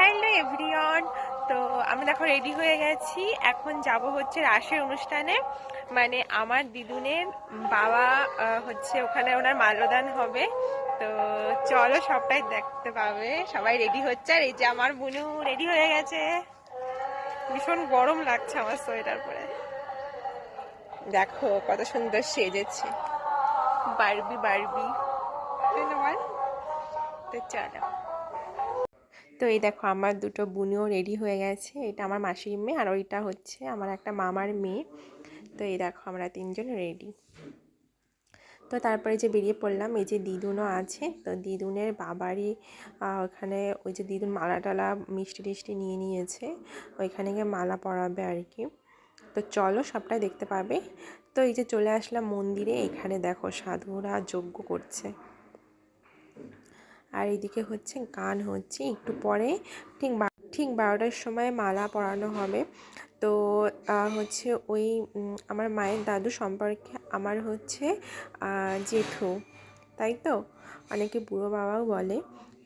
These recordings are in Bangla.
Hello everyone. তো আমি দেখো রেডি হয়ে গেছি, এখন যাব হচ্ছে রাসের অনুষ্ঠানে। মানে আমার দিদুনের বাবা হচ্ছে ওখানে ওনার মাল্যদান হবে। তো চলো সবটাই দেখতে পাবে, সবাই রেডি হচ্ছে। আর এই যে আমার বুনু রেডি হয়ে গেছে, ভীষণ গরম লাগছে আমার সোয়েটার পরে। দেখো কত সুন্দর সেজেছে, বারবি বারবি। তো চলো। তো এই দেখো আমার দুটো বুনিও রেডি হয়ে গেছে, এটা আমার মাসির মেয়ে আর ওইটা হচ্ছে আমার একটা মামার মেয়ে। তো এই দেখো আমরা তিনজন রেডি। তো তারপরে যে বেরিয়ে পড়লাম, এই যে দিদুনও আছে, তো দিদুনের বাবারই ওখানে ওই যে দিদুন মালা টালা মিষ্টি টিষ্টি নিয়ে নিয়েছে, ওইখানে গিয়ে মালা পরাবে আর কি। তো চলো সবটাই দেখতে পাবে। তো এই যে চলে আসলাম মন্দিরে, এখানে দেখো সাধুরা যজ্ঞ করছে আর এইদিকে হচ্ছে গান হচ্ছে। একটু পরে ঠিক 12টার সময় মালা পরানো হবে। তো হচ্ছে ওই আমার মায়ের দাদু সম্পর্কে আমার হচ্ছে জেঠু, তাই তো অনেকে বুড়ো বাবাও বলে।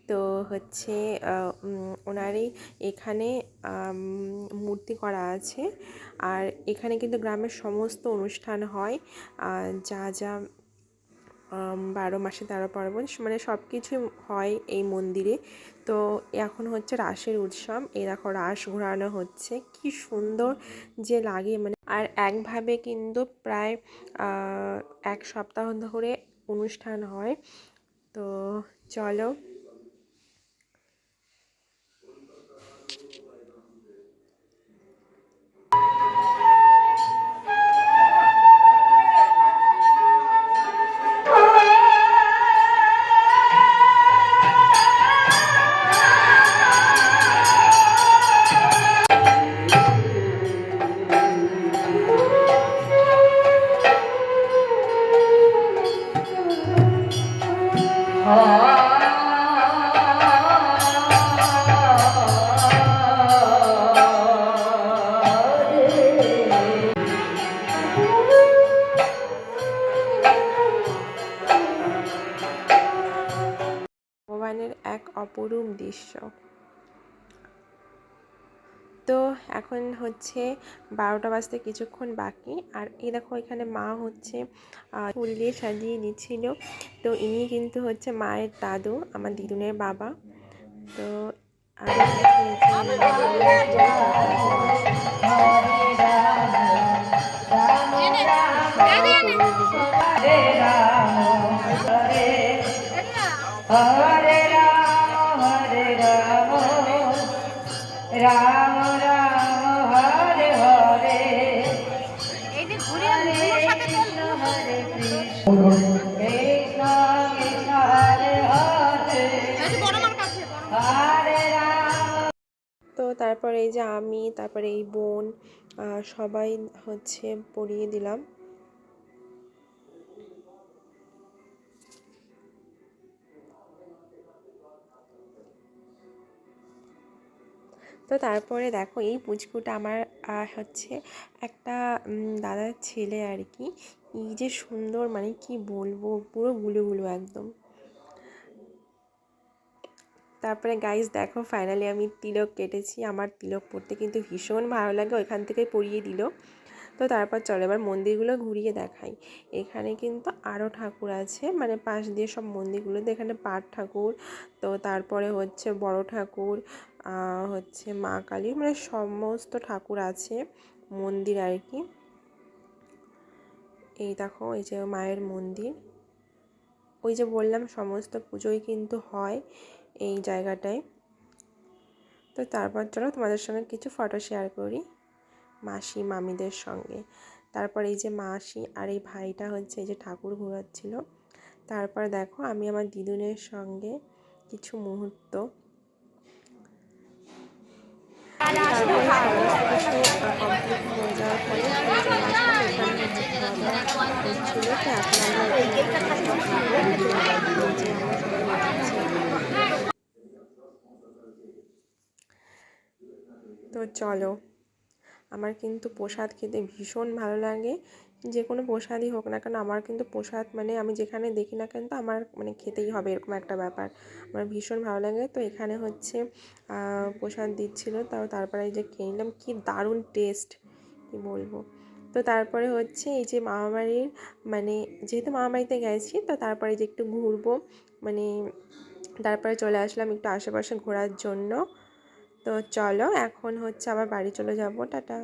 তো হচ্ছে ওনারই এখানে মূর্তি করা আছে। আর এখানে কিন্তু গ্রামের সমস্ত অনুষ্ঠান হয়, যা যা 12 মাসে 13 পার্বণ মানে সব কিছু হয় এই মন্দিরে। তো এখন হচ্ছে রাসের উৎসব, এই দেখো রাস ঘোরানো হচ্ছে, কি সুন্দর যে লাগে মানে। আর একভাবে কিন্তু প্রায় 1 সপ্তাহ ধরে অনুষ্ঠান হয়। তো চলো। ভগবানের এক অপরূপ দৃশ্য। তো এখন হচ্ছে 12টা বাজতে কিছুক্ষণ বাকি। আর এই দেখো এখানে মা হচ্ছে ফুল দিয়ে সাজিয়ে দিচ্ছিল। তো ইনি কিন্তু হচ্ছে মায়ের দাদু, আমার দিদুনের বাবা। তো রাম রাম হরে হরে কৃষ্ণ হরে কৃষ্ণ কৃষ্ণ কৃষ্ণ হরে হরে হরে রাম। তো তারপরে এই যে আমি, তারপরে এই বোন, সবাই হচ্ছে পরিয়ে দিলাম। তো তারপরে দেখো এই পুচকুটা আমার হচ্ছে একটা দাদার ছেলে আর কি। এই যে সুন্দর, মানে কি বলবো, পুরো গুলো গুলো একদম। তারপরে গাইস দেখো ফাইনালি আমি তিলক কেটেছি, আমার তিলক পরতে কিন্তু ভীষণ ভালো লাগে, ওইখান থেকে পরিয়ে দিল। তো তারপর চলো এবার মন্দিরগুলো ঘুরিয়ে দেখাই। এখানে কিন্তু আরও ঠাকুর আছে, মানে পাশ দিয়ে সব মন্দিরগুলোতে এখানে পাট ঠাকুর, তো তারপরে হচ্ছে বড় ঠাকুর, হচ্ছে মা কালী, মানে সমস্ত ঠাকুর আছে মন্দির আর কি। এই দেখো এই যে মায়ের মন্দির, ওই যে বললাম সমস্ত পুজোই কিন্তু হয় এই জায়গাটায়। তো তারপর চলো তোমাদের সঙ্গে কিছু ফটো শেয়ার করি মাসি মামিদের সঙ্গে। তারপর এই যে মাসি আর এই ভাইটা হচ্ছে এই যে ঠাকুর ঘোরাচ্ছিল। তারপর দেখো আমি আমার দিদুনের সঙ্গে কিছু মুহূর্ত। তারপরে সমস্ত কিছু কমপ্লিট হয়ে যাওয়ার পরে চলে আসলাম এখানে হচ্ছে খাওয়া দাওয়া হচ্ছিল। তো এখন আমরা তো চলো। আমার কিন্তু প্রসাদ খেতে ভীষণ ভালো লাগে, যে কোনো প্রসাদই হোক না কেন, আমার কিন্তু প্রসাদ মানে আমি যেখানে দেখি না কেন তো আমার মানে খেতেই হবে, এরকম একটা ব্যাপার। আমার ভীষণ ভালো লাগে। তো এখানে হচ্ছে প্রসাদ দিচ্ছিলো, তারপরে এই যে খেয়ে নিলাম, কি দারুণ টেস্ট, কি বলবো। তো তারপরে হচ্ছে এই যে মামাবাড়ির মানে যেহেতু মামাবাড়িতে গেছি, তো তারপরে যে একটু ঘুরবো মানে তারপরে চলে আসলাম একটু আশেপাশে ঘোরার জন্য। তো চলো এখন হচ্ছে আবার বাড়ি চলে যাবো, টাটা।